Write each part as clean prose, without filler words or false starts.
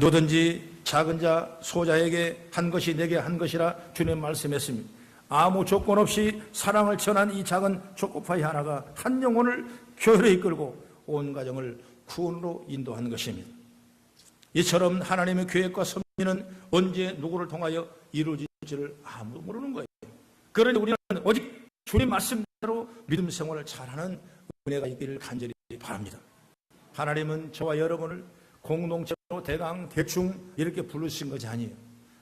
누구든지 작은 자 소자에게 한 것이 내게 한 것이라 주님 말씀했습니다. 아무 조건 없이 사랑을 전한 이 작은 초코파이 하나가 한 영혼을 교회로 이끌고 온 가정을 구원으로 인도한 것입니다. 이처럼 하나님의 계획과 섭리는 언제 누구를 통하여 이루어질지를 아무도 모르는 거예요. 그러니 우리는 오직 주님 말씀대로 믿음 생활을 잘하는 은혜가 있기를 간절히 바랍니다. 하나님은 저와 여러분을 공동체로 대강 대충 이렇게 부르신 것이 아니에요.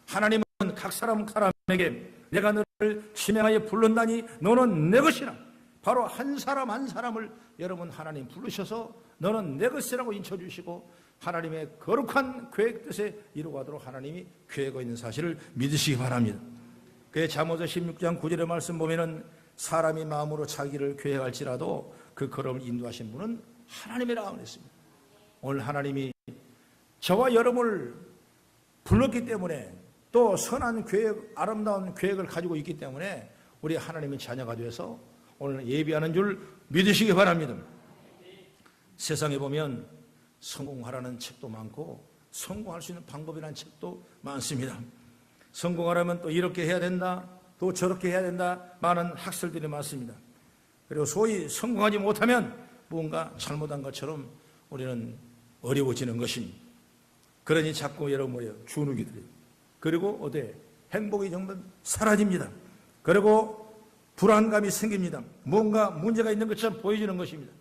하나님은 각 사람에게 내가 너를 지명하여 불렀다니 너는 내 것이라. 바로 한 사람 한 사람을 여러분 하나님 부르셔서 너는 내 것이라고 인쳐주시고 하나님의 거룩한 계획 뜻에 이루어가도록 하나님이 계획하고 있는 사실을 믿으시기 바랍니다. 그의 잠언서 16장 9절의 말씀 보면은 사람이 마음으로 자기를 계획할지라도 그 걸음을 인도하신 분은 하나님이라고 했습니다. 오늘 하나님이 저와 여러분을 불렀기 때문에 또 선한 계획, 아름다운 계획을 가지고 있기 때문에 우리 하나님의 자녀가 되어서 오늘 예비하는 줄 믿으시기 바랍니다. 세상에 보면 성공하라는 책도 많고 성공할 수 있는 방법이라는 책도 많습니다. 성공하려면 또 이렇게 해야 된다, 또 저렇게 해야 된다, 많은 학설들이 많습니다. 그리고 소위 성공하지 못하면 뭔가 잘못한 것처럼 우리는 어려워지는 것입니다. 그러니 자꾸 여러분이 주눅이 들어요. 그리고 어때? 행복이 정말 사라집니다. 그리고 불안감이 생깁니다. 뭔가 문제가 있는 것처럼 보여지는 것입니다.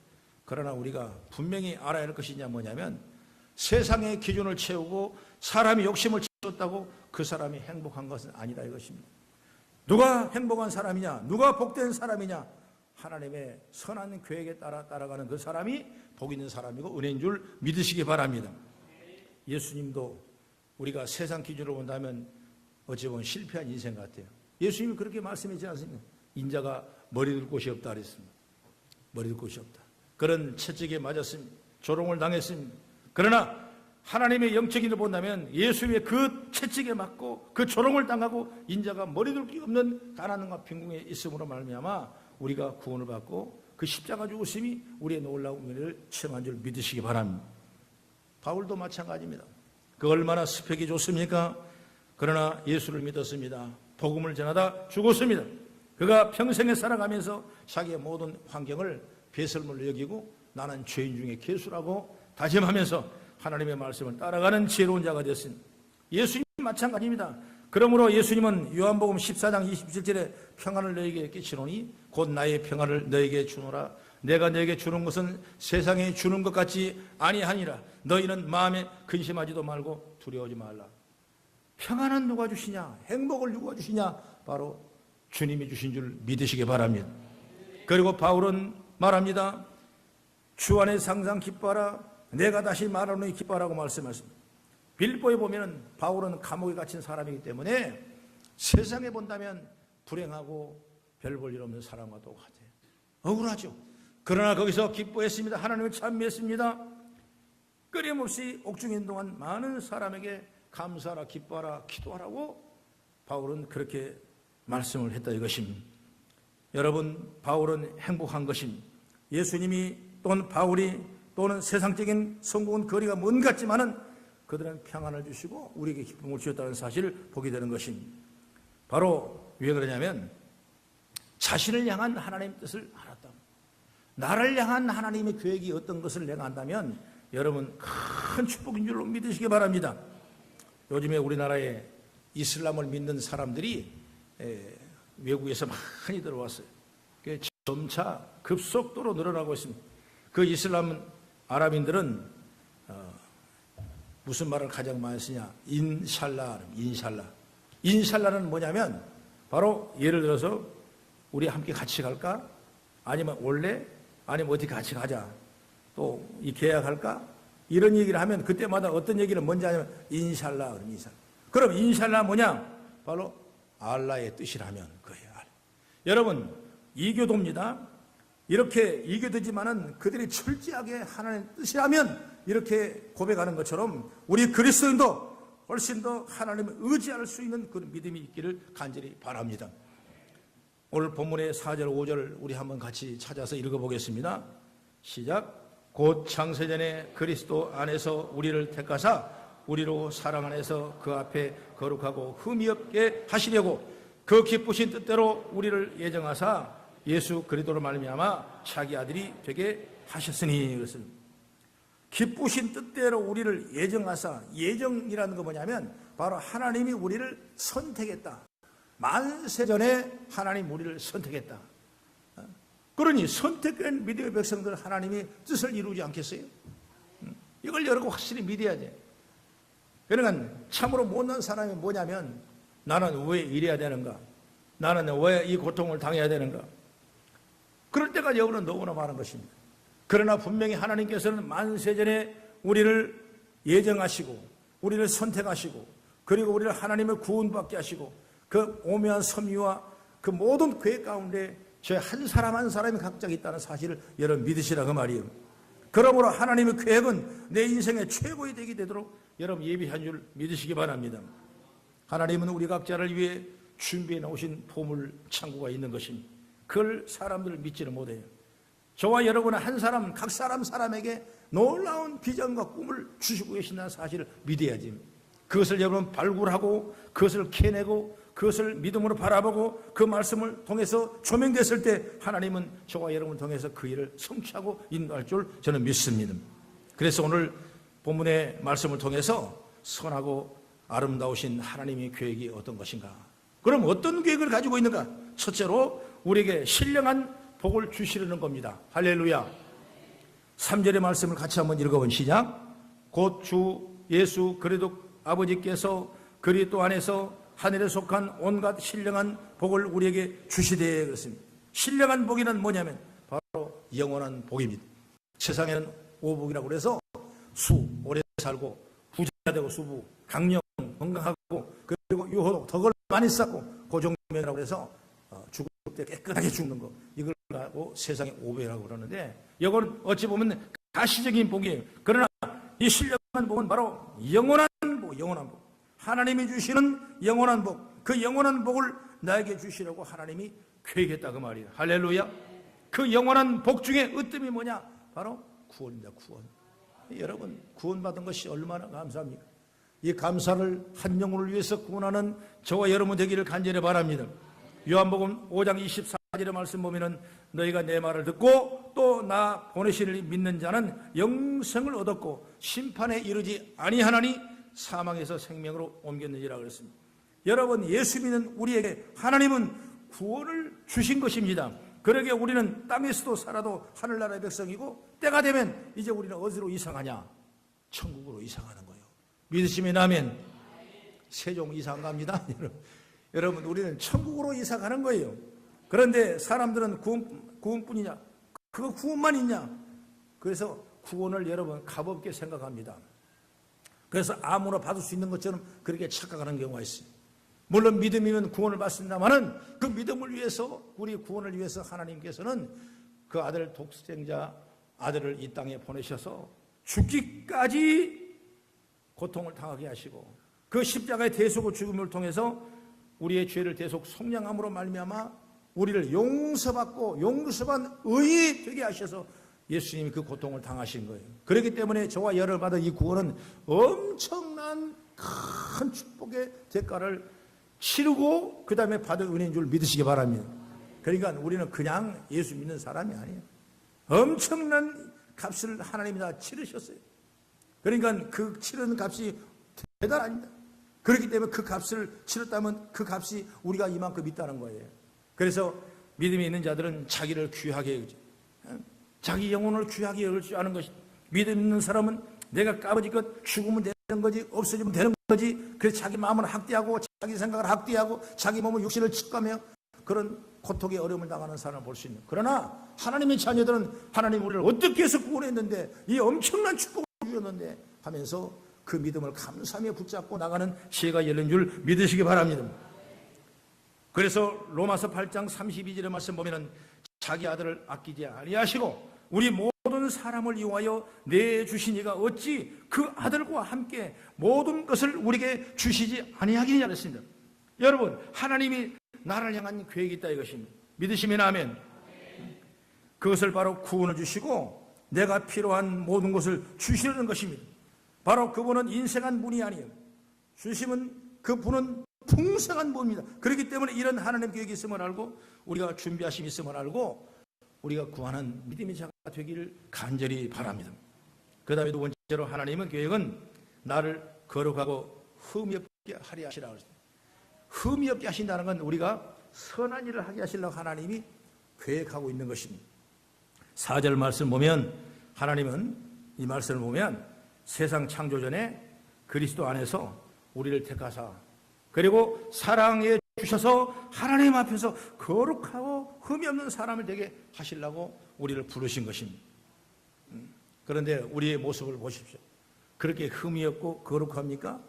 그러나 우리가 분명히 알아야 할 것이 뭐냐면 세상의 기준을 채우고 사람이 욕심을 채웠다고 그 사람이 행복한 것은 아니다 이것입니다. 누가 행복한 사람이냐? 누가 복된 사람이냐? 하나님의 선한 계획에 따라가는 그 사람이 복 있는 사람이고 은혜인 줄 믿으시기 바랍니다. 예수님도 우리가 세상 기준으로 본다면 어찌 보면 실패한 인생 같아요. 예수님이 그렇게 말씀하지 않습니까? 인자가 머리 둘 곳이 없다 그랬습니다. 머리 둘 곳이 없다. 그런 채찍에 맞았습니다. 조롱을 당했습니다. 그러나 하나님의 영적인을 본다면 예수님의 그 채찍에 맞고 그 조롱을 당하고 인자가 머리 둘 게 없는 가난과 빈궁에 있음으로 말미암아 우리가 구원을 받고 그 십자가 죽으심이 우리의 놀라운 은혜를 체험한 줄 믿으시기 바랍니다. 바울도 마찬가지입니다. 그 얼마나 스펙이 좋습니까? 그러나 예수를 믿었습니다. 복음을 전하다 죽었습니다. 그가 평생에 살아가면서 자기의 모든 환경을 배설물로 여기고 나는 죄인 중에 괴수라고 다짐하면서 하나님의 말씀을 따라가는 지혜로운 자가 되었습니다. 예수님 마찬가지입니다. 그러므로 예수님은 요한복음 14장 27절에 평안을 너에게 끼치노니 곧 나의 평안을 너에게 주노라. 내가 너에게 주는 것은 세상에 주는 것 같지 아니하니라. 너희는 마음에 근심하지도 말고 두려워하지 말라. 평안은 누가 주시냐? 행복을 누가 주시냐? 바로 주님이 주신 줄 믿으시기 바랍니다. 그리고 바울은 말합니다. 주 안에 항상 기뻐하라. 내가 다시 말하노니 기뻐하라고 말씀하십니다. 빌보에 보면 바울은 감옥에 갇힌 사람이기 때문에 세상에 본다면 불행하고 별 볼 일 없는 사람과 똑같아요. 억울하죠. 그러나 거기서 기뻐했습니다. 하나님을 찬미했습니다. 끊임없이 옥중인 동안 많은 사람에게 감사하라, 기뻐하라, 기도하라고 바울은 그렇게 말씀을 했다 이것입니다. 여러분, 바울은 행복한 것입니다. 예수님이 또는 바울이 또는 세상적인 성공은 거리가 먼 같지만은 그들은 평안을 주시고 우리에게 기쁨을 주셨다는 사실을 보게 되는 것입니다. 바로 왜 그러냐면 자신을 향한 하나님의 뜻을 알았다. 나를 향한 하나님의 계획이 어떤 것을 내가 안다면 여러분 큰 축복인 줄로 믿으시기 바랍니다. 요즘에 우리나라에 이슬람을 믿는 사람들이 외국에서 많이 들어왔어요. 점차 급속도로 늘어나고 있습니다. 그 이슬람 아랍인들은 무슨 말을 가장 많이 쓰냐? 인샬라. 인샬라는 뭐냐면 바로 예를 들어서 우리 함께 같이 갈까? 아니면 올래? 아니면 어디 같이 가자. 또 이 계약할까? 이런 얘기를 하면 그때마다 어떤 얘기를 먼저 하냐면 인샬라. 그럼 인샬라 뭐냐? 바로 알라의 뜻이라면 그예요. 여러분 이교도입니다. 이렇게 이교도지만은 그들이 철저하게 하나님의 뜻이라면 이렇게 고백하는 것처럼 우리 그리스도인도 훨씬 더 하나님을 의지할 수 있는 그런 믿음이 있기를 간절히 바랍니다. 오늘 본문의 4절 5절 우리 한번 같이 찾아서 읽어보겠습니다. 시작. 곧 창세전에 그리스도 안에서 우리를 택하사 우리로 사랑 안에서 그 앞에 거룩하고 흠이 없게 하시려고 그 기쁘신 뜻대로 우리를 예정하사 예수 그리스도로 말미암아 자기 아들이 되게 하셨으니. 그것은 기쁘신 뜻대로 우리를 예정하사, 예정이라는 거 뭐냐면 바로 하나님이 우리를 선택했다. 만세전에 하나님 우리를 선택했다. 그러니 선택된 믿음의 백성들 하나님이 뜻을 이루지 않겠어요? 이걸 여러분 확실히 믿어야 돼. 그러니까 참으로 못난 사람이 뭐냐면 나는 왜 이래야 되는가? 나는 왜 이 고통을 당해야 되는가? 그럴 때가 여러분은 너무나 많은 것입니다. 그러나 분명히 하나님께서는 만세전에 우리를 예정하시고 우리를 선택하시고 그리고 우리를 하나님의 구원받게 하시고 그 오묘한 섭리와 그 모든 계획 가운데 저 한 사람 한 사람이 각자 있다는 사실을 여러분 믿으시라고 말이에요. 그러므로 하나님의 계획은 내 인생의 최고의 덕이 되도록 여러분 예비한 줄 믿으시기 바랍니다. 하나님은 우리 각자를 위해 준비해 놓으신 보물 창고가 있는 것입니다. 그걸 사람들을 믿지는 못해요. 저와 여러분은 한 사람, 각 사람에게 놀라운 비전과 꿈을 주시고 계신다는 사실을 믿어야지. 그것을 여러분 발굴하고 그것을 캐내고 그것을 믿음으로 바라보고 그 말씀을 통해서 조명됐을 때 하나님은 저와 여러분을 통해서 그 일을 성취하고 인도할 줄 저는 믿습니다. 그래서 오늘 본문의 말씀을 통해서 선하고 아름다우신 하나님의 계획이 어떤 것인가? 그럼 어떤 계획을 가지고 있는가? 첫째로 우리에게 신령한 복을 주시려는 겁니다. 할렐루야. 3절의 말씀을 같이 한번 읽어본 시작. 곧 주 예수 그리스도 아버지께서 그리스도 안에서 하늘에 속한 온갖 신령한 복을 우리에게 주시되. 그렇습니다. 신령한 복이란 뭐냐면 바로 영원한 복입니다. 세상에는 오복이라고 그래서 오래 살고 부자 되고 수부, 강령, 건강하고 그리고 유호도 덕을 많이 쌓고 고종명이라고 해서 죽을 때 깨끗하게 죽는 거, 이걸 가지고 세상의 오복이라고 그러는데 이건 어찌 보면 가시적인 복이에요. 그러나 이 신령한 복은 바로 영원한 복, 영원한 복. 하나님이 주시는 영원한 복, 그 영원한 복을 나에게 주시려고 하나님이 계획했다 그 말이에요. 할렐루야. 그 영원한 복 중에 으뜸이 뭐냐? 바로 구원입니다. 구원. 여러분 구원받은 것이 얼마나 감사합니까? 이 감사를 한 영혼을 위해서 구원하는 저와 여러분 되기를 간절히 바랍니다. 요한복음 5장 24절의 말씀 보면은 너희가 내 말을 듣고 또 나 보내신 이를 믿는 자는 영생을 얻었고 심판에 이르지 아니하나니 사망에서 생명으로 옮겼느니라 그랬습니다. 여러분 예수 믿는 우리에게 하나님은 구원을 주신 것입니다. 그러게 우리는 땅에서도 살아도 하늘나라의 백성이고 때가 되면 이제 우리는 어디로 이상하냐? 천국으로 이상하는 거예요. 믿으시면 아멘. 세종 이상 갑니다. 여러분 우리는 천국으로 이사가는 거예요. 그런데 사람들은 구원뿐이냐? 그거 구원만 있냐? 그래서 구원을 여러분 값없게 생각합니다. 그래서 아무나 받을 수 있는 것처럼 그렇게 착각하는 경우가 있어요. 물론 믿음이면 구원을 받습니다만은 그 믿음을 위해서, 우리 구원을 위해서 하나님께서는 그 아들 독생자 아들을 이 땅에 보내셔서 죽기까지 고통을 당하게 하시고 그 십자가의 대속의 죽음을 통해서 우리의 죄를 대속 속량함으로 말미암아 우리를 용서받고 용서받은 의인이 되게 하셔서 예수님이 그 고통을 당하신 거예요. 그렇기 때문에 저와 여러분을 받은 이 구원은 엄청난 큰 축복의 대가를 치르고 그 다음에 받은 은혜인 줄 믿으시기 바랍니다. 그러니까 우리는 그냥 예수 믿는 사람이 아니에요. 엄청난 값을 하나님이 다 치르셨어요. 그러니까 그 치르는 값이 대단합니다. 그렇기 때문에 그 값을 치렀다면 그 값이 우리가 이만큼 있다는 거예요. 그래서 믿음이 있는 자들은 자기를 귀하게 여기죠. 자기 영혼을 귀하게 여길 줄 아는 것이, 믿음 있는 사람은 내가 까부지껏 죽으면 되는 거지, 없어지면 되는 거지, 그래서 자기 마음을 학대하고 자기 생각을 학대하고 자기 몸을 육신을 칙감하며 그런 고통의 어려움을 당하는 사람을 볼 수 있는. 그러나 하나님의 자녀들은 하나님 우리를 어떻게 해서 구원했는데 이 엄청난 축복을 주셨는데 하면서 그 믿음을 감사하며 붙잡고 나가는 시대가 열린 줄 믿으시기 바랍니다. 그래서 로마서 8장 32절의 말씀 보면은 자기 아들을 아끼지 아니하시고 우리 모든 사람을 이용하여 내주신 이가 어찌 그 아들과 함께 모든 것을 우리에게 주시지 아니하겠느냐 그랬습니다. 여러분 하나님이 나를 향한 계획이 있다 이것입니다. 믿으시면 아멘. 그것을 바로 구원을 주시고 내가 필요한 모든 것을 주시려는 것입니다. 바로 그분은 인생한 분이 아니에요. 주심은 그분은 풍성한 분입니다. 그렇기 때문에 이런 하나님 계획이 있음을 알고 우리가 준비하심이 있음을 알고 우리가 구하는 믿음의 자가 되기를 간절히 바랍니다. 그 다음에 두 번째로 하나님의 계획은 나를 거룩하고 흠이 없게 하려 하시라고 했습니다. 흠이 없게 하신다는 건 우리가 선한 일을 하게 하시려고 하나님이 계획하고 있는 것입니다. 4절 말씀 보면 하나님은 이 말씀을 보면 세상 창조 전에 그리스도 안에서 우리를 택하사 그리고 사랑해 주셔서 하나님 앞에서 거룩하고 흠이 없는 사람을 되게 하시려고 우리를 부르신 것입니다. 그런데 우리의 모습을 보십시오. 그렇게 흠이 없고 거룩합니까?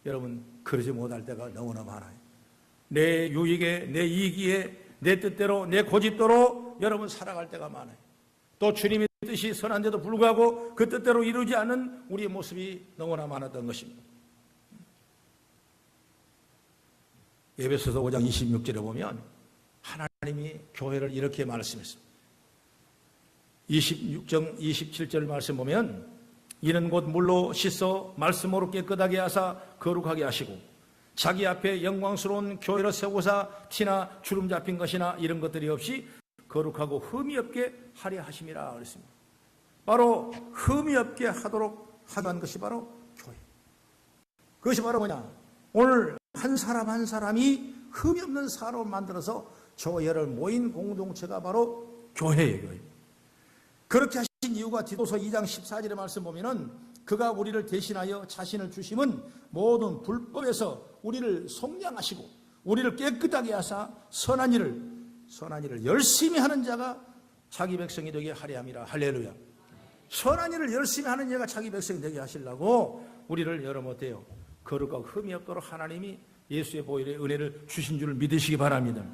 여러분, 그러지 못할 때가 너무나 많아요. 내 유익에, 내 이익에, 내 뜻대로, 내 고집대로 여러분 살아갈 때가 많아요. 또 주님의 뜻이 선한데도 불구하고 그 뜻대로 이루지 않는 우리의 모습이 너무나 많았던 것입니다. 에베소서 5장 26절에 보면 하나님이 교회를 이렇게 말씀했습니다. 26장 27절 말씀 보면 이는 곧 물로 씻어 말씀으로 깨끗하게 하사 거룩하게 하시고 자기 앞에 영광스러운 교회를 세우사 티나 주름 잡힌 것이나 이런 것들이 없이 거룩하고 흠이 없게 하려 하심이라 그랬습니다. 바로 흠이 없게 하도록 하던 것이 바로 교회. 그것이 바로 뭐냐? 오늘 한 사람 한 사람이 흠이 없는 사람을 만들어서 교회를 모인 공동체가 바로 교회예요. 교회. 그렇게 하신 이유가 디도서 2장 14절의 말씀 보면은 그가 우리를 대신하여 자신을 주심은 모든 불법에서 우리를 속량하시고 우리를 깨끗하게 하사 선한 일을 열심히 하는 자가 자기 백성이 되게 하려 함이라. 할렐루야. 선한 일을 열심히 하는 자가 자기 백성이 되게 하시려고 우리를 여러분 어때요? 거룩하고 흠이 없도록 하나님이 예수의 보혈의 은혜를 주신 줄을 믿으시기 바랍니다.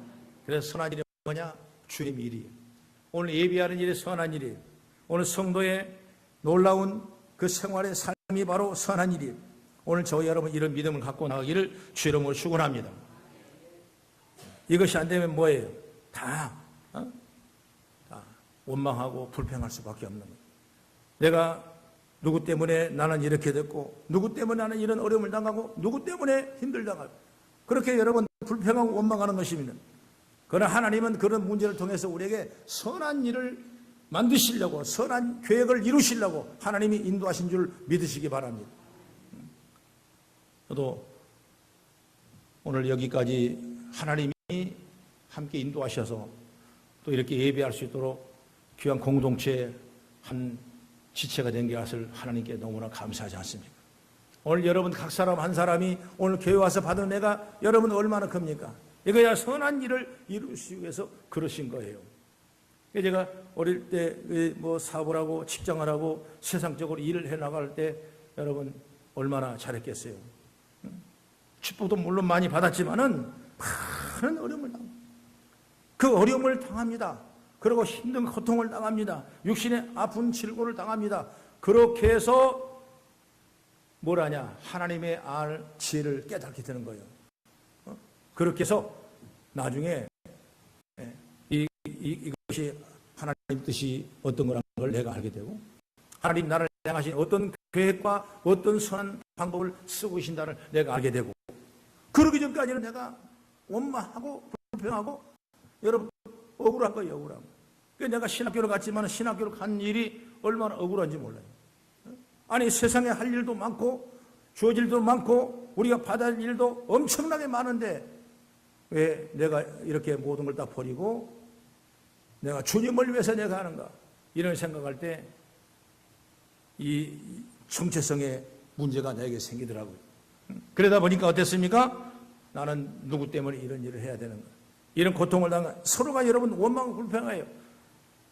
그래서 선한 일이 뭐냐? 주님 일이에요. 오늘 예비하는 일이 선한 일이에요. 오늘 성도의 놀라운 그 생활의 삶이 바로 선한 일이에요. 오늘 저희 여러분 이런 믿음을 갖고 나가기를 주 이름으로 축원합니다. 이것이 안 되면 뭐예요? 다 원망하고 불평할 수밖에 없는 거예요. 내가 누구 때문에 나는 이렇게 됐고 누구 때문에 나는 이런 어려움을 당하고 누구 때문에 힘들다가 그렇게 여러분 불평하고 원망하는 것입니다. 그러나 하나님은 그런 문제를 통해서 우리에게 선한 일을 만드시려고 선한 계획을 이루시려고 하나님이 인도하신 줄 믿으시기 바랍니다. 저도 오늘 여기까지 하나님이 함께 인도하셔서 또 이렇게 예배할 수 있도록 귀한 공동체의 한 지체가 된 것을 하나님께 너무나 감사하지 않습니까? 오늘 여러분 각 사람 한 사람이 오늘 교회 와서 받은 은혜가 여러분 얼마나 큽니까? 이거야 선한 일을 이루시기 위해서 그러신 거예요. 제가 어릴 때 뭐 사업을 하고 직장을 하고 세상적으로 일을 해나갈 때 여러분 얼마나 잘했겠어요. 축복도 물론 많이 받았지만은 많은 어려움을 당합니다. 그 어려움을 당합니다. 그리고 힘든 고통을 당합니다. 육신의 아픈 질고를 당합니다. 그렇게 해서 뭘 하냐? 하나님의 알 지혜를 깨닫게 되는 거예요. 그렇게 해서 나중에 이것이 하나님 뜻이 어떤 거라는 걸 내가 알게 되고 하나님 나를 향하신 어떤 계획과 어떤 선한 방법을 쓰고 계신다를 내가 알게 되고 그러기 전까지는 내가 원망하고 불평하고 여러분 억울한 거예요. 억울한 거. 내가 신학교를 갔지만 신학교를 간 일이 얼마나 억울한지 몰라요. 아니 세상에 할 일도 많고 주어질 일도 많고 우리가 받아야 할 일도 엄청나게 많은데 왜 내가 이렇게 모든 걸 다 버리고 내가 주님을 위해서 내가 하는가 이런 생각할 때 이 정체성의 문제가 내게 생기더라고요. 그러다 보니까 어땠습니까? 나는 누구 때문에 이런 일을 해야 되는가 이런 고통을 당한 서로가 여러분 원망하고 불평해요.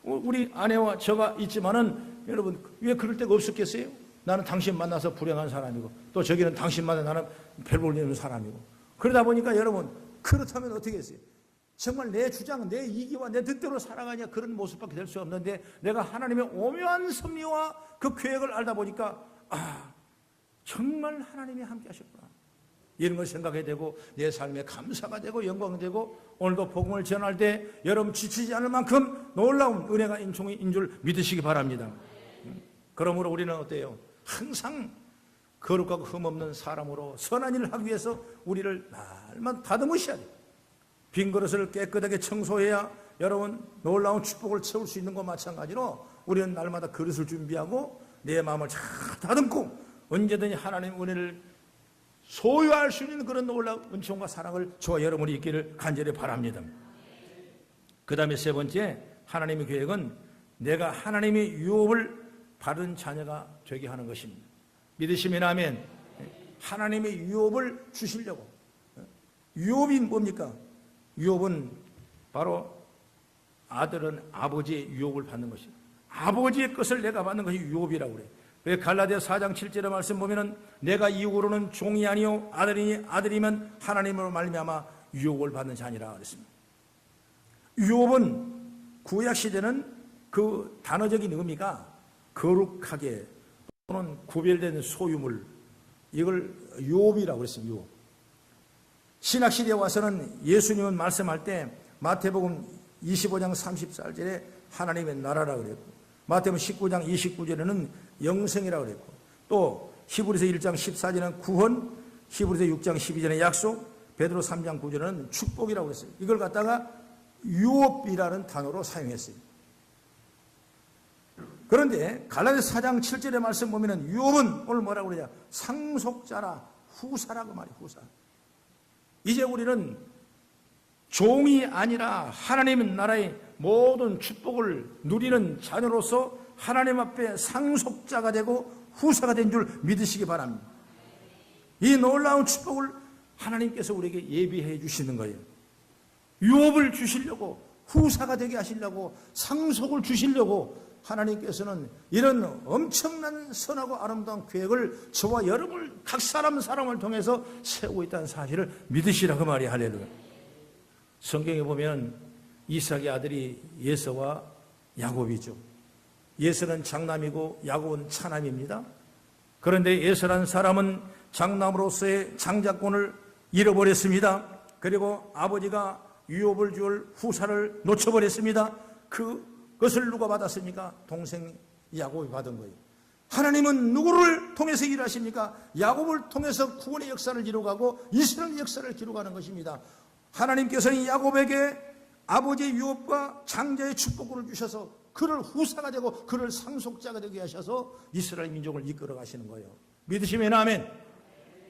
우리 아내와 저가 있지만은 여러분 왜 그럴 데가 없었겠어요? 나는 당신 만나서 불행한 사람이고 또 저기는 당신 만나 나는 별 볼 일 없는 사람이고 그러다 보니까 여러분 그렇다면 어떻게 했어요? 정말 내 주장, 내 이기와 내 뜻대로 살아가냐 그런 모습밖에 될 수 없는데 내가 하나님의 오묘한 섭리와 그 계획을 알다 보니까 정말 하나님이 함께 하셨구나 이런 걸 생각하게 되고 내 삶에 감사가 되고 영광이 되고 오늘도 복음을 전할 때 여러분 지치지 않을 만큼 놀라운 은혜가 인총인 줄 믿으시기 바랍니다. 그러므로 우리는 어때요? 항상 거룩하고 흠없는 사람으로 선한 일을 하기 위해서 우리를 날만 다듬으셔야 돼요. 빈 그릇을 깨끗하게 청소해야 여러분 놀라운 축복을 채울 수 있는 것과 마찬가지로 우리는 날마다 그릇을 준비하고 내 마음을 잘 다듬고 언제든지 하나님 은혜를 소유할 수 있는 그런 놀라운 은총과 사랑을 저와 여러분이 있기를 간절히 바랍니다. 그 다음에 세 번째, 하나님의 계획은 내가 하나님의 유업을 받은 자녀가 되게 하는 것입니다. 믿으시면 아멘. 하나님의 유업을 주시려고. 유업이 뭡니까? 유업은 바로 아들은 아버지의 유업을 받는 것이에요. 아버지의 것을 내가 받는 것이 유업이라고 그래요. 왜 갈라디아 4장 7절의 말씀 보면은 내가 이후로는 종이 아니요 아들이니 아들이면 하나님으로 말미암아 유업을 받는 자니라 그랬습니다. 유업은 구약 시대는 그 단어적인 의미가 거룩하게 또는 구별된 소유물, 이걸 유업이라고 그랬습니다. 유업. 신약 시대에 와서는 예수님은 말씀할 때 마태복음 25장 34절에 하나님의 나라라고 그랬고, 마태복음 19장 29절에는 영생이라고 그랬고, 또 히브리서 1장 14절에는 구원, 히브리서 6장 12절에는 약속, 베드로 3장 9절에는 축복이라고 그랬어요. 이걸 갖다가 유업이라는 단어로 사용했어요. 그런데 갈라디아 4장 7절의 말씀 보면은 유업은 오늘 뭐라고 그러냐? 상속자라, 후사라고 말이에요. 후사. 이제 우리는 종이 아니라 하나님 나라의 모든 축복을 누리는 자녀로서 하나님 앞에 상속자가 되고 후사가 된 줄 믿으시기 바랍니다. 이 놀라운 축복을 하나님께서 우리에게 예비해 주시는 거예요. 유업을 주시려고, 후사가 되게 하시려고, 상속을 주시려고 하나님께서는 이런 엄청난 선하고 아름다운 계획을 저와 여러분 각 사람을 통해서 세우고 있다는 사실을 믿으시라 그 말이 할렐루야. 성경에 보면 이삭의 아들이 예서와 야곱이죠. 예서는 장남이고 야곱은 차남입니다. 그런데 예서라는 사람은 장남으로서의 장자권을 잃어버렸습니다. 그리고 아버지가 유업을 줄 후사를 놓쳐버렸습니다. 그것을 누가 받았습니까? 동생 야곱이 받은 거예요. 하나님은 누구를 통해서 일하십니까? 야곱을 통해서 구원의 역사를 이루어가고 이스라엘 역사를 기록하는 것입니다. 하나님께서는 야곱에게 아버지의 유업과 장자의 축복을 주셔서 그를 후사가 되고 그를 상속자가 되게 하셔서 이스라엘 민족을 이끌어 가시는 거예요. 믿으시면 아멘.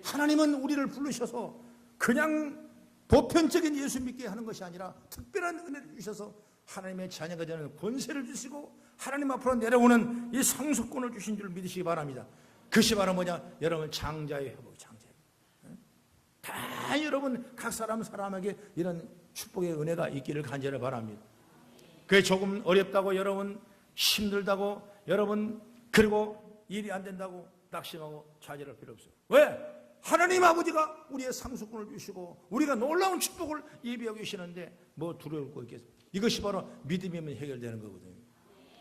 하나님은 우리를 부르셔서 그냥 보편적인 예수 믿게 하는 것이 아니라 특별한 은혜를 주셔서 하나님의 자녀가 되는 권세를 주시고 하나님 앞으로 내려오는 이 상속권을 주신 줄 믿으시기 바랍니다. 그것이 바로 뭐냐? 여러분 장자의 회복, 장자의 회복. 다 여러분 각 사람에게 이런 축복의 은혜가 있기를 간절히 바랍니다. 그게 조금 어렵다고 여러분 힘들다고 여러분 그리고 일이 안 된다고 낙심하고 좌절할 필요 없어요. 왜? 하나님 아버지가 우리의 상속권을 주시고 우리가 놀라운 축복을 예비하고 계시는데 뭐 두려울 거 있겠어요? 이것이 바로 믿음이면 해결되는 거거든요.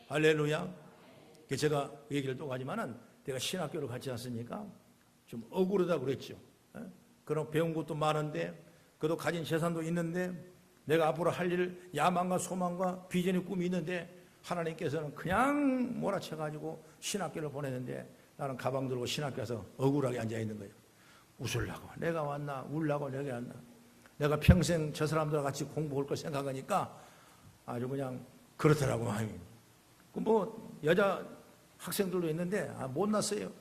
할렐루야. 제가 얘기를 또 하지만은 내가 신학교를 같이 왔으니까 좀 억울하다고 그랬죠. 그럼 배운 것도 많은데 그래도 가진 재산도 있는데 내가 앞으로 할 일 야망과 소망과 비전의 꿈이 있는데 하나님께서는 그냥 몰아쳐가지고 신학교를 보내는데 나는 가방 들고 신학교에서 억울하게 앉아있는 거예요. 웃으려고 내가 왔나 울려고 내가 왔나. 내가 평생 저 사람들과 같이 공부할 걸 생각하니까 아주 그냥 그렇더라고. 뭐 여자 학생들도 있는데 못났어요.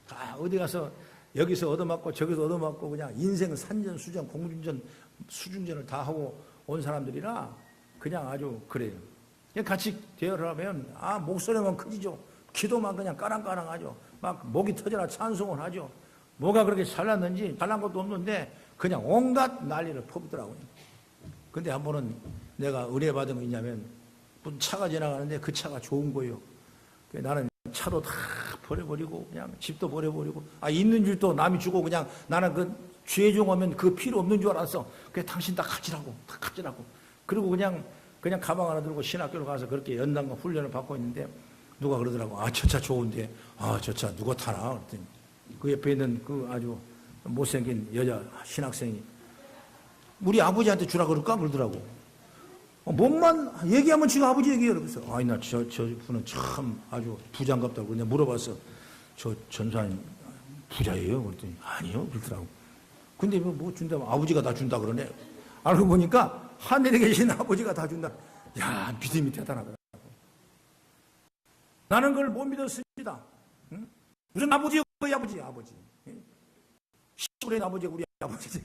다 어디 가서 여기서 얻어맞고 저기서 얻어맞고 그냥 인생 산전수전 공중전 수중전을 다 하고 온 사람들이라 그냥 아주 그래요. 그냥 같이 대화하면 목소리만 크지죠. 기도만 그냥 까랑까랑하죠. 막 목이 터져라 찬송을 하죠. 뭐가 그렇게 잘났는지 잘난 것도 없는데 그냥 온갖 난리를 퍼붓더라고요. 근데 한 번은 내가 은혜 받은 거 있냐면 무슨 차가 지나가는데 그 차가 좋은 거예요. 나는 차도 다 버려버리고 그냥 집도 버려버리고 있는 줄도 남이 주고 그냥 나는 그 죄종 오면 그 필요 없는 줄 알았어. 그래 당신 다 가지라고 그리고 그냥 가방 하나 들고 신학교를 가서 그렇게 연단과 훈련을 받고 있는데 누가 그러더라고. 저 차 좋은데 저 차 누가 타나 그랬더니 그 옆에 있는 그 아주 못생긴 여자 신학생이 우리 아버지한테 주라 그러더라고. 몸만 얘기하면 지가 아버지 얘기해요. 그래서 나 저 분은 참 아주 부장 같다고 내가 물어봤어. 저 전사님 부자예요. 그랬더니 아니요 그렇더라고. 근데 뭐 준다면 아버지가 다 준다 그러네. 알고 보니까 하늘에 계신 아버지가 다 준다. 야, 믿음이 대단하더라고. 나는 그걸 못 믿었습니다. 응? 무슨 아버지요? 거의 아버지. 시골의 아버지가 우리 아버지지.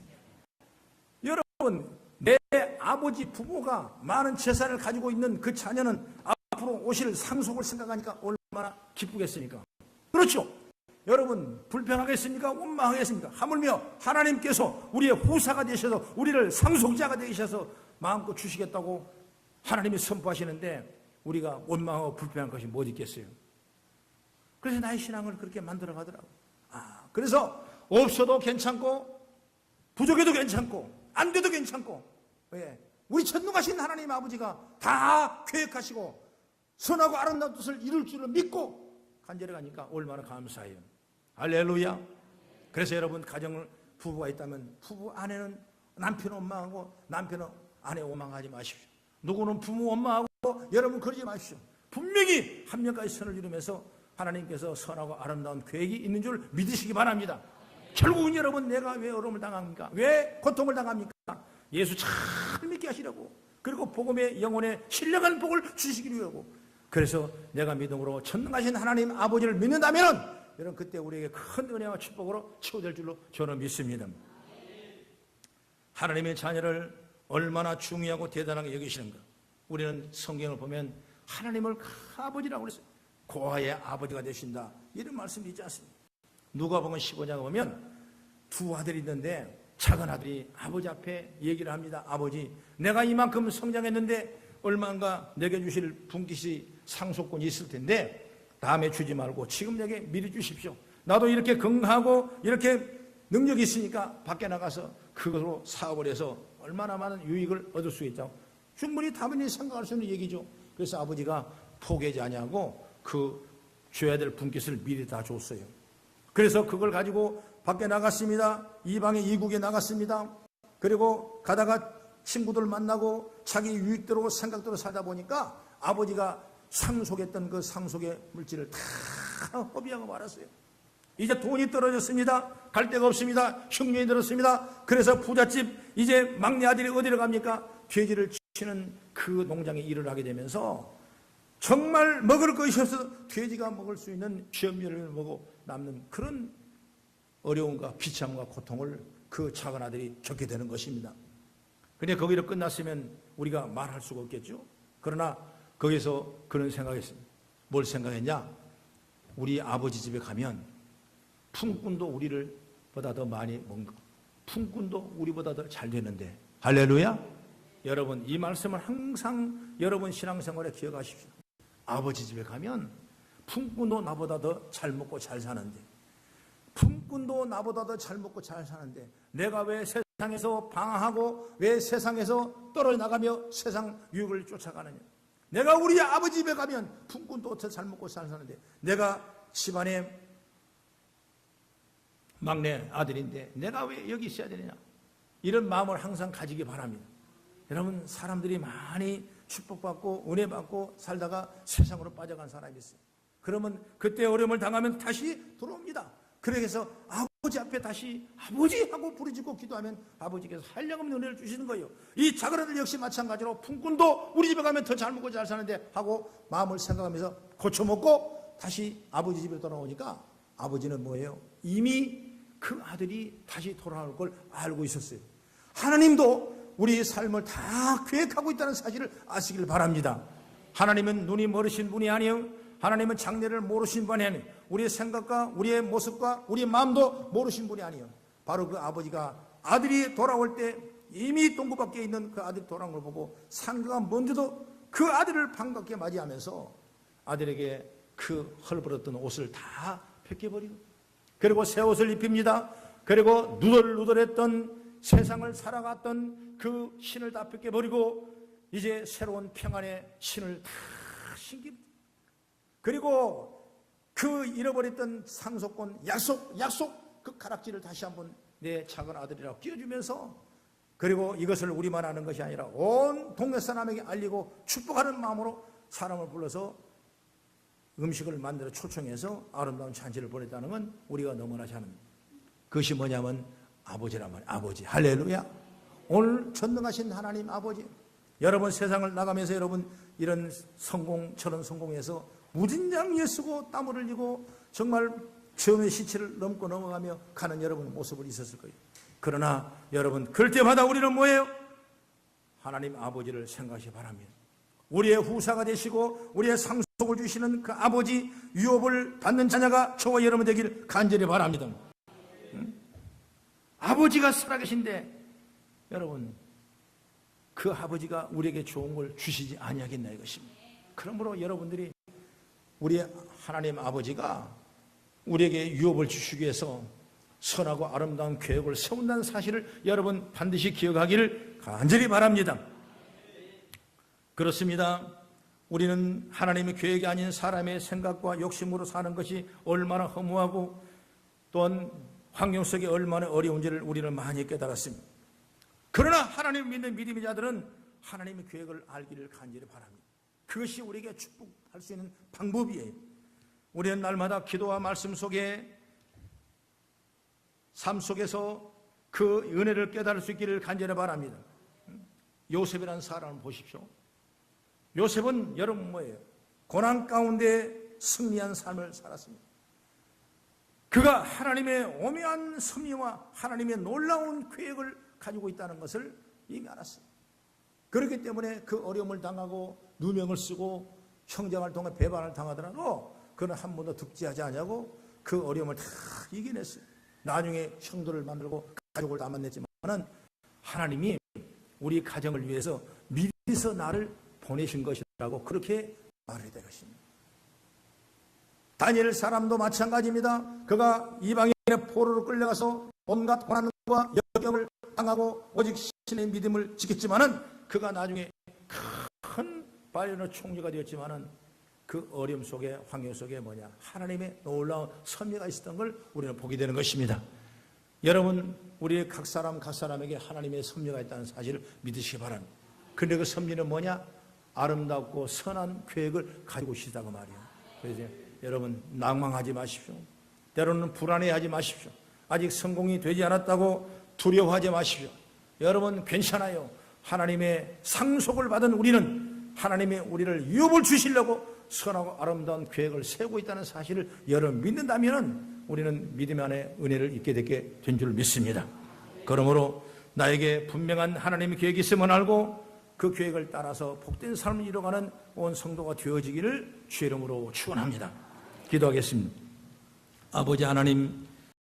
여러분, 내 아버지 부모가 많은 재산을 가지고 있는 그 자녀는 앞으로 오실 상속을 생각하니까 얼마나 기쁘겠습니까? 그렇죠? 여러분, 불평하겠습니까? 원망하겠습니까? 하물며 하나님께서 우리의 후사가 되셔서 우리를 상속자가 되셔서 마음껏 주시겠다고 하나님이 선포하시는데 우리가 원망하고 불평한 것이 뭐 있겠어요? 그래서 나의 신앙을 그렇게 만들어 가더라고. 그래서 없어도 괜찮고 부족해도 괜찮고 안 돼도 괜찮고, 왜? 우리 전능하신 하나님 아버지가 다 계획하시고 선하고 아름다운 뜻을 이룰 줄을 믿고 간절히 가니까 얼마나 감사해요. 할렐루야. 그래서 여러분, 가정을 부부가 있다면 부부 아내는 남편 원망하고 남편은 아내 원망하지 마십시오. 누구는 부모 원망하고 여러분 그러지 마십시오. 분명히 한 명까지 선을 이루면서 하나님께서 선하고 아름다운 계획이 있는 줄 믿으시기 바랍니다. 결국은 여러분, 내가 왜 어려움을 당합니까? 왜 고통을 당합니까? 예수 잘 믿게 하시려고, 그리고 복음의 영혼에 신령한 복을 주시기로 하고, 그래서 내가 믿음으로 전능하신 하나님 아버지를 믿는다면 여러분, 그때 우리에게 큰 은혜와 축복으로 치유될 줄로 저는 믿습니다. 하나님의 자녀를 얼마나 중요하고 대단하게 여기시는가. 우리는 성경을 보면 하나님을 아버지라고 그랬어요. 고아의 아버지가 되신다, 이런 말씀이 있지 않습니까? 누가복음 15장에 보면 두 아들이 있는데 작은 아들이 아버지 앞에 얘기를 합니다. 아버지, 내가 이만큼 성장했는데 얼마인가 내게 주실 분깃이 상속권이 있을 텐데 다음에 주지 말고 지금 내게 미리 주십시오. 나도 이렇게 건강하고 이렇게 능력이 있으니까 밖에 나가서 그것으로 사업을 해서 얼마나 많은 유익을 얻을 수 있죠. 충분히 다분히 생각할 수 있는 얘기죠. 그래서 아버지가 포기하지 아니하고 그 줘야 될 분깃을 미리 다 줬어요. 그래서 그걸 가지고 밖에 나갔습니다. 이방에 이국에 나갔습니다. 그리고 가다가 친구들 만나고 자기 유익대로 생각대로 살다 보니까 아버지가 상속했던 그 상속의 물질을 다 허비하고 말았어요. 이제 돈이 떨어졌습니다. 갈 데가 없습니다. 흉년이 들었습니다. 그래서 부잣집 이제 막내 아들이 어디로 갑니까? 돼지를 치는 그 농장에 일을 하게 되면서 정말 먹을 것이 없어서 돼지가 먹을 수 있는 쥐염면을 먹고 남는 그런 어려움과 비참과 고통을 그 작은 아들이 겪게 되는 것입니다. 그런데 거기로 끝났으면 우리가 말할 수가 없겠죠. 그러나 거기서 그런 생각했습니다. 뭘 생각했냐? 우리 아버지 집에 가면 품꾼도 우리를 보다 더 많이 먹고 품꾼도 우리보다 더 잘 되는데, 할렐루야. 여러분, 이 말씀을 항상 여러분 신앙생활에 기억하십시오. 아버지 집에 가면 품꾼도 나보다 더 잘 먹고 잘 사는데, 품꾼도 나보다 더 잘 먹고 잘 사는데 내가 왜 세상에서 방황하고 왜 세상에서 떨어져 나가며 세상 유익을 쫓아가느냐? 내가 우리 아버지 집에 가면 품꾼도 더 잘 먹고 잘 사는데 내가 집안에 막내 아들인데 내가 왜 여기 있어야 되느냐? 이런 마음을 항상 가지기 바랍니다. 여러분, 사람들이 많이 축복받고 은혜받고 살다가 세상으로 빠져간 사람이 있어요. 그러면 그때 어려움을 당하면 다시 들어옵니다. 그래서 아버지 앞에 다시 아버지 하고 부르짖고 기도하면 아버지께서 한량없는 은혜를 주시는 거예요. 이 작은 아들 역시 마찬가지로 품꾼도 우리 집에 가면 더 잘 먹고 잘 사는데 하고 마음을 생각하면서 고쳐먹고 다시 아버지 집에 돌아오니까 아버지는 뭐예요? 이미 그 아들이 다시 돌아올 걸 알고 있었어요. 하나님도 우리의 삶을 다 계획하고 있다는 사실을 아시길 바랍니다. 하나님은 눈이 멀으신 분이 아니에요. 하나님은 장래를 모르신 분이 아니에요. 우리의 생각과 우리의 모습과 우리의 마음도 모르신 분이 아니에요. 바로 그 아버지가 아들이 돌아올 때 이미 동굴 밖에 있는 그 아들이 돌아온 걸 보고 상가가 먼저도 그 아들을 반갑게 맞이하면서 아들에게 그 헐벗었던 옷을 다 벗겨버리고 그리고 새 옷을 입힙니다. 그리고 누덜누덜했던 세상을 살아갔던 그 신을 다 벗겨버리고 이제 새로운 평안의 신을 다 신깁니다. 그리고 그 잃어버렸던 상속권 약속 그 가락지를 다시 한번 내 작은 아들이라고 끼워주면서 그리고 이것을 우리만 아는 것이 아니라 온 동네 사람에게 알리고 축복하는 마음으로 사람을 불러서 음식을 만들어 초청해서 아름다운 잔치를 보냈다는 건 우리가 너무나 잘 압니다. 그것이 뭐냐면 아버지란 말이에요. 아버지. 할렐루야. 오늘 전능하신 하나님 아버지. 여러분 세상을 나가면서 여러분 이런 저런 성공해서 무진장 애쓰고 땀을 흘리고 정말 시험의 시치를 넘고 넘어가며 가는 여러분 모습을 있었을 거예요. 그러나 여러분 그럴 때마다 우리는 뭐예요? 하나님 아버지를 생각하시 바랍니다. 우리의 후사가 되시고 우리의 상속을 주시는 그 아버지 유업을 받는 자녀가 저와 여러분 되길 간절히 바랍니다. 아버지가 살아계신데 여러분 그 아버지가 우리에게 좋은 걸 주시지 아니하겠나 이것입니다. 그러므로 여러분들이 우리 하나님 아버지가 우리에게 유업을 주시기 위해서 선하고 아름다운 계획을 세운다는 사실을 여러분 반드시 기억하기를 간절히 바랍니다. 그렇습니다. 우리는 하나님의 계획이 아닌 사람의 생각과 욕심으로 사는 것이 얼마나 허무하고 또한 환경 속에 얼마나 어려운지를 우리는 많이 깨달았습니다. 그러나 하나님을 믿는 믿음의 자들은 하나님의 계획을 알기를 간절히 바랍니다. 그것이 우리에게 축복할 수 있는 방법이에요. 우리는 날마다 기도와 말씀 속에 삶 속에서 그 은혜를 깨달을 수 있기를 간절히 바랍니다. 요셉이라는 사람을 보십시오. 요셉은 여러분 뭐예요? 고난 가운데 승리한 삶을 살았습니다. 그가 하나님의 오묘한 섭리와 하나님의 놀라운 계획을 가지고 있다는 것을 이미 알았어요. 그렇기 때문에 그 어려움을 당하고 누명을 쓰고 형장을 통해 배반을 당하더라도 그는 한 번도 득지하지 않냐고 그 어려움을 다 이겨냈어요. 나중에 형들을 만들고 가족을 다 만났지만은 하나님이 우리 가정을 위해서 미리서 나를 보내신 것이라고 그렇게 말해야 될 것입니다. 다니엘 사람도 마찬가지입니다. 그가 이방인의 포로로 끌려가서 온갖 고난과 역경을 당하고 오직 신의 믿음을 지켰지만은 그가 나중에 큰 바벨론 총리가 되었지만은 그 어려움 속에 환경 속에 뭐냐 하나님의 놀라운 섭리가 있었던 걸 우리는 보게 되는 것입니다. 여러분 우리 각 사람에게 하나님의 섭리가 있다는 사실을 믿으시기 바랍니다. 그런데 그 섭리는 뭐냐? 아름답고 선한 계획을 가지고 계시다고 말이에요. 그래서 여러분 낭망하지 마십시오. 때로는 불안해하지 마십시오. 아직 성공이 되지 않았다고 두려워하지 마십시오. 여러분 괜찮아요. 하나님의 상속을 받은 우리는 하나님의 우리를 유업을 주시려고 선하고 아름다운 계획을 세우고 있다는 사실을 여러분 믿는다면 우리는 믿음 안에 은혜를 입게 되게 된 줄 믿습니다. 그러므로 나에게 분명한 하나님의 계획이 있음을 알고 그 계획을 따라서 복된 삶을 이뤄가는 온 성도가 되어지기를 주의 이름으로 축원합니다. 기도하겠습니다. 아버지 하나님,